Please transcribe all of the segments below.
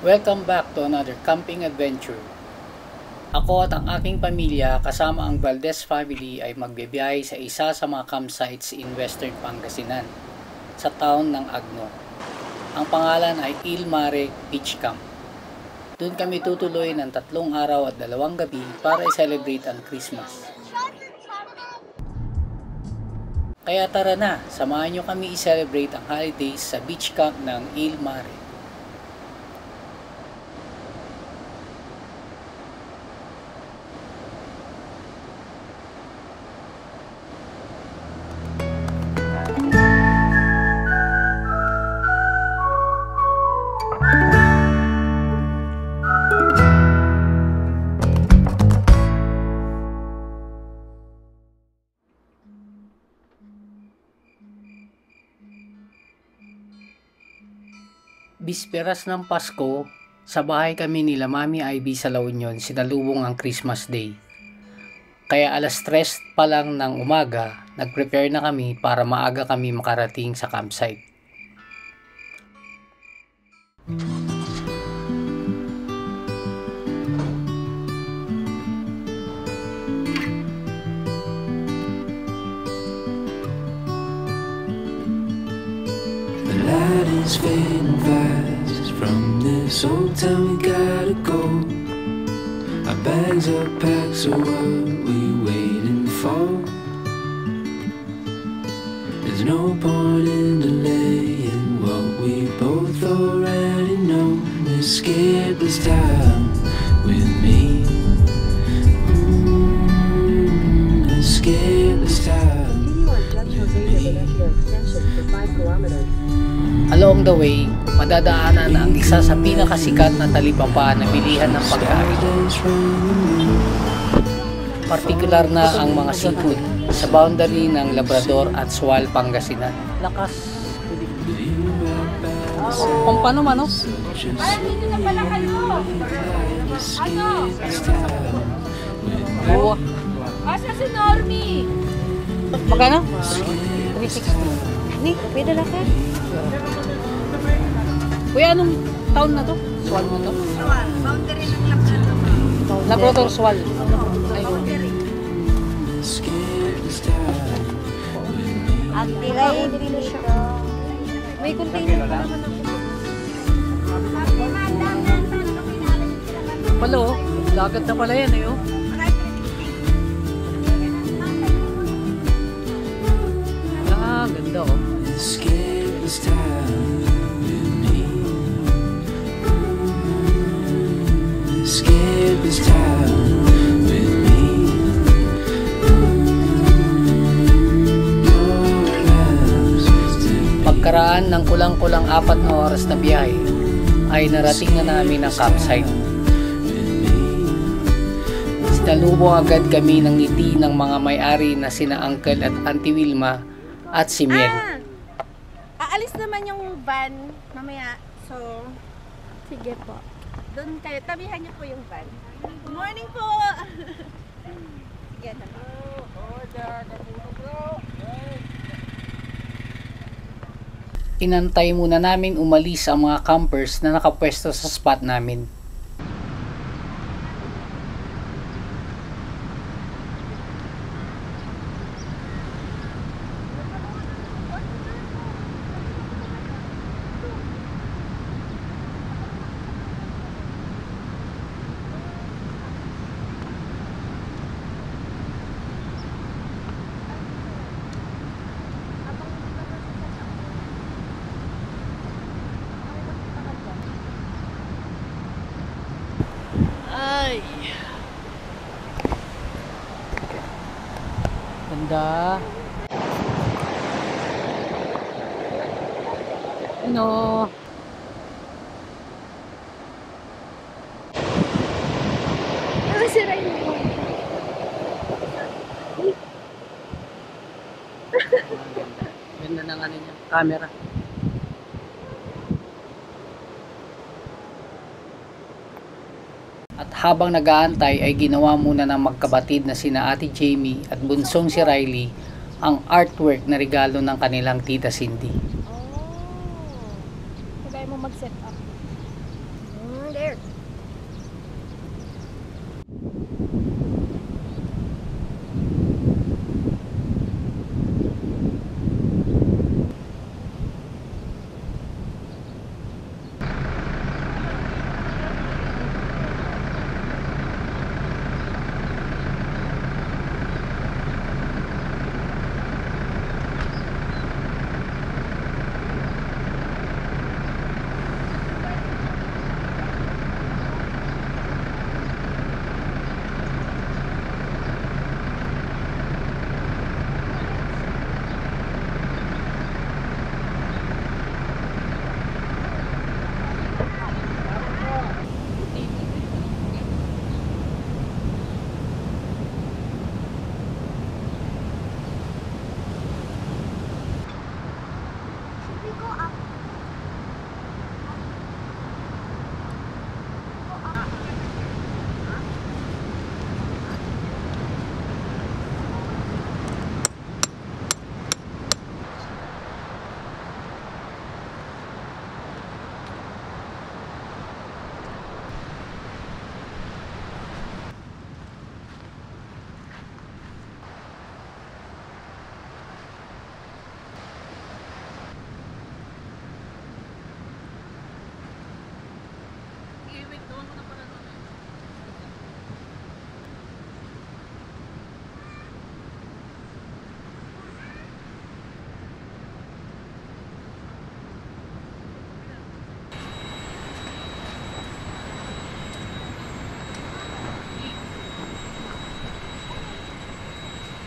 Welcome back to another camping adventure. Ako at ang aking pamilya kasama ang Valdez family ay magbibiyahe sa isa sa mga campsites in Western Pangasinan, sa town ng Agno. Ang pangalan ay Il Mare Beach Camp. Doon kami tutuloy ng 3 araw at 2 gabi para i-celebrate ang Christmas. Kaya tara na, samahan nyo kami i-celebrate ang holidays sa beach camp ng Il Mare. Bisperas ng Pasko, sa bahay kami nila Mami Ivy sa La Union sinalubong ang Christmas Day. Kaya alas 3 pa lang ng umaga, nag-prepare na kami para maaga kami makarating sa campsite. The light is fading fast. From this old town we gotta go. Our bags are packed, so what we waiting for? There's no point in delaying what we both already know. Escape this time with me. Escape this time. Along the way, madadaanan ang isa sa pinakasikat na talipapa na bilihan ng pagkain. Partikular na ang mga seafood sa boundary ng Labrador at Sual, Pangasinan. Lakas. Kung paano man, no? Dito na pala kayo! Ano? Oo. Asa si Normie? Magkano? 360. Ni, pwede na ka? Kuya, anong town na to? Sual mo to? Sual. Boundary ng Labrador. Labrador, Sual. Ay, Boundary. Ang tilay dito siya. May container pa naman ako. pala oh. Dagat na pala yan eh oh. Ah, ganda oh. Escape this time with me. Escape this time with me. Pagkaraan ng kulang-kulang 4 na oras na biyahe, ay narating na namin ang campsite. Sinalubong agad kami ng ngiti ng mga may-ari na sina Uncle at Auntie Wilma at si Miel. Aalis naman yung van mamaya. So, sige po. Doon kayo. Tabihan niyo po yung van. Good morning po! Yan na po. Inantay muna namin umalis ang mga campers na nakapwesto sa spot namin. Ay! Ganda! Ano? Sira yun po. Ganda ng ano niya, camera. At habang nag-aantay ay ginawa muna ng magkabatid na sina Ate Jamie at bunsong si Riley ang artwork na regalo ng kanilang tita Cindy. Oh. Kagaya mo mag-set up. There.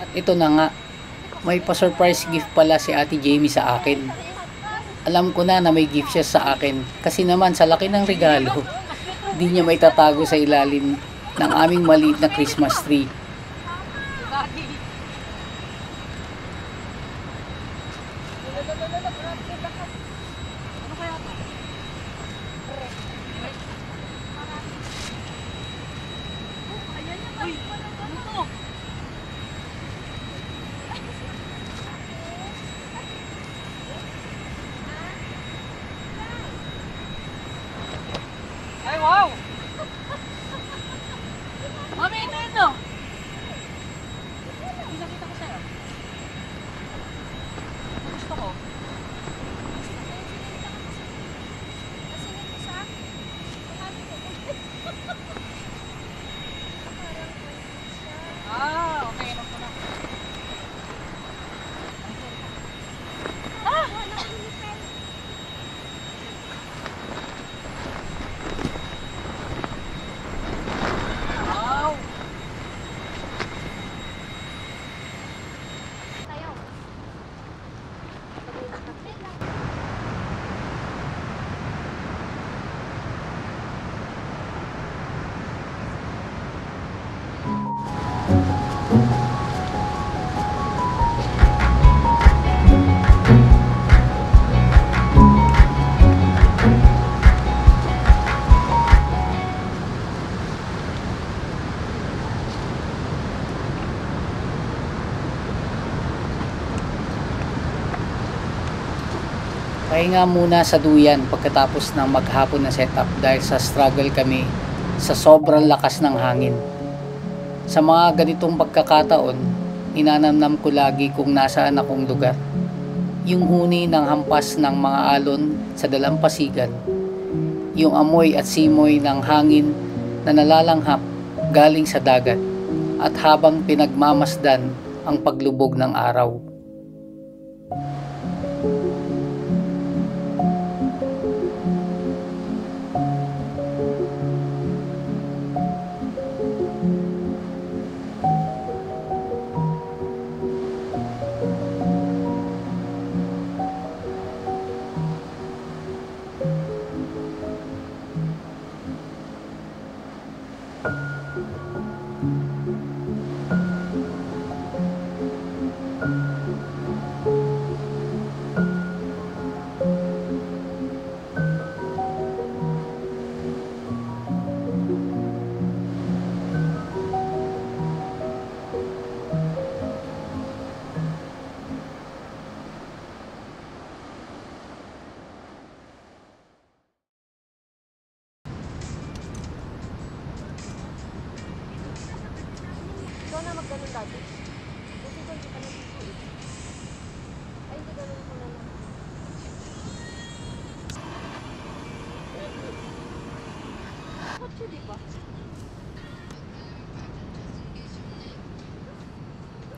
At ito na nga, may pa-surprise gift pala si Ate Jamie sa akin. Alam ko na may gift siya sa akin kasi naman sa laki ng regalo, di niya may tatago sa ilalim ng aming maliit na Christmas tree. Ay, wow! Mami, ito yun, no? Pinakita ko sa'yo. Gusto ko. Ah, okay. Alam ko na. Wow! Pahinga muna sa duyan pagkatapos ng maghapon na setup dahil sa struggle kami sa sobrang lakas ng hangin. Sa mga ganitong pagkakataon, ninanamnam ko lagi kung nasaan akong lugar. Yung huni ng hampas ng mga alon sa dalampasigan, yung amoy at simoy ng hangin na nalalanghap galing sa dagat, at habang pinagmamasdan ang paglubog ng araw. dati. Kasi ko hindi pa nandito eh. Ay, hindi ganun ko na lang. Kotse, di ba?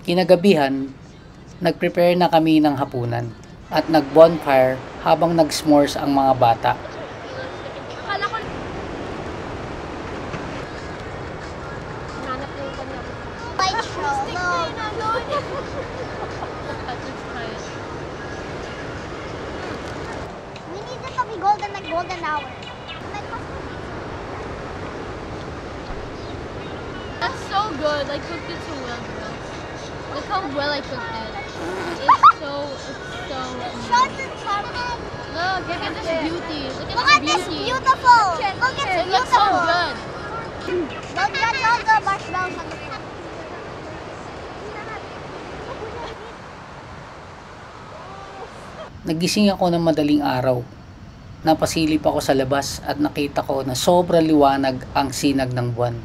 Kinagabihan, nag-prepare na kami ng hapunan at nag-bonfire habang nag-s'mores ang mga bata. Akala ko... Hanap ko yung kanya. White show. We need it to be golden like golden hour. That's so good. I cooked it so well, girl. Look how well I cooked it. It's so. Short and chocolate. Look at this beauty. Look Look at at this this beauty. beautiful. Look, it's It looks so beautiful. good. Look at all the marshmallows on the top. Nagising ako ng madaling araw. Napasilip ako sa labas at nakita ko na sobra liwanag ang sinag ng buwan.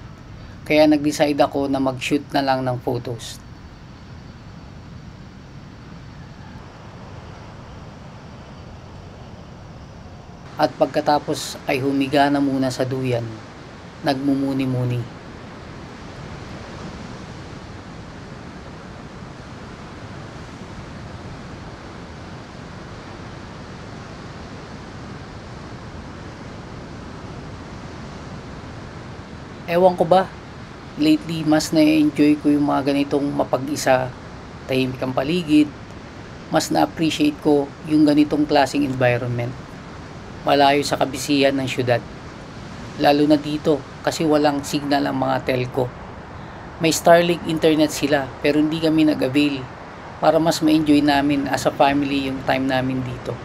Kaya nag-decide ako na mag-shoot na lang ng photos. At pagkatapos ay humiga na muna sa duyan, nagmumuni-muni. Ewan ko ba, lately mas na-enjoy ko yung mga ganitong mapag-isa, tahimik ang paligid, mas na-appreciate ko yung ganitong klaseng environment, malayo sa kabisihan ng syudad. Lalo na dito kasi walang signal ang mga telco. May Starlink internet sila pero hindi kami nag-avail para mas ma-enjoy namin as a family yung time namin dito.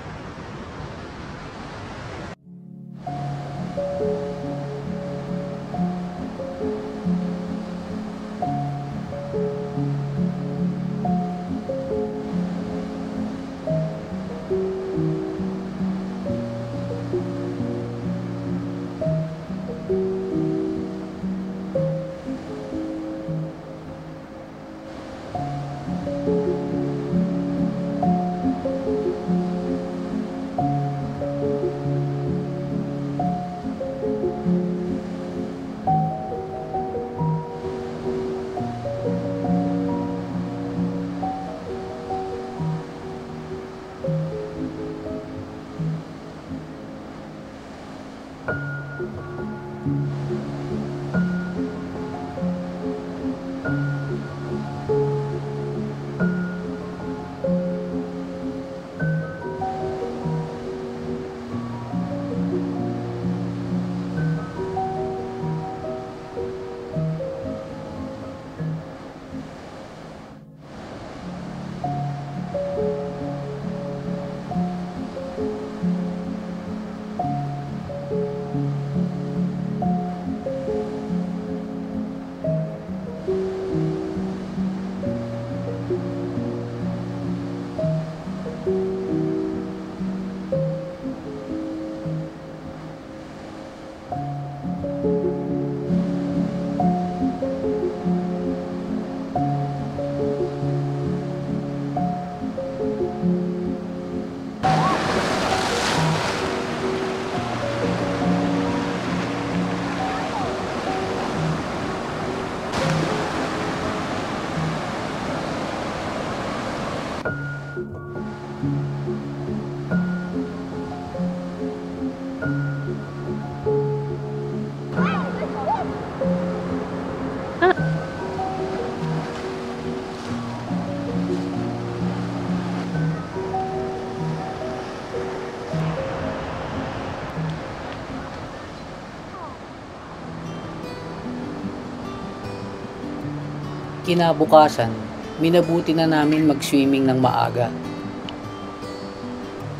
Kinabukasan, minabuti na namin mag-swimming ng maaga.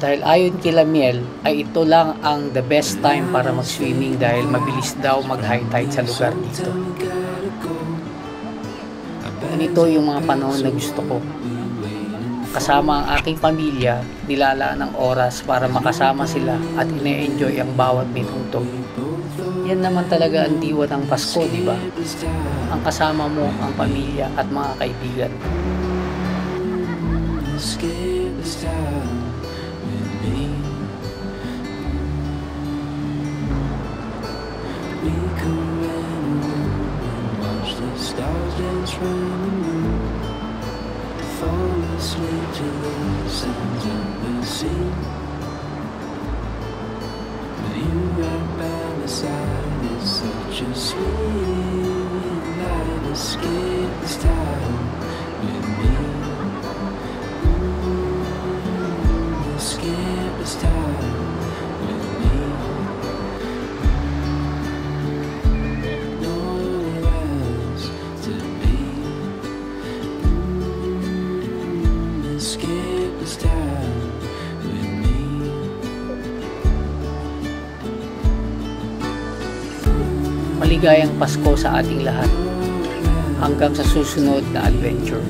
Dahil ayon kila Miel ay ito lang ang the best time para mag-swimming dahil mabilis daw mag-high tide sa lugar dito. Ganito yung mga panahon na gusto ko. Kasama ang aking pamilya, nilalaan ng oras para makasama sila at ine-enjoy ang bawat minuto. Yan naman talaga ang diwa ng Pasko, di ba? Skip this time. Ang kasama mo, ang pamilya at mga kaibigan. Skip this time with me. We could rent a room and watch the stars dance round the moon. Fall asleep to the sounds of the sea. With you right by my side, it's such a sweet night. Escape this time with me. Skip this time with me. Nowhere else to be. Skip this time with me. Maligayang Pasko sa ating lahat. Hanggang sa susunod na adventure.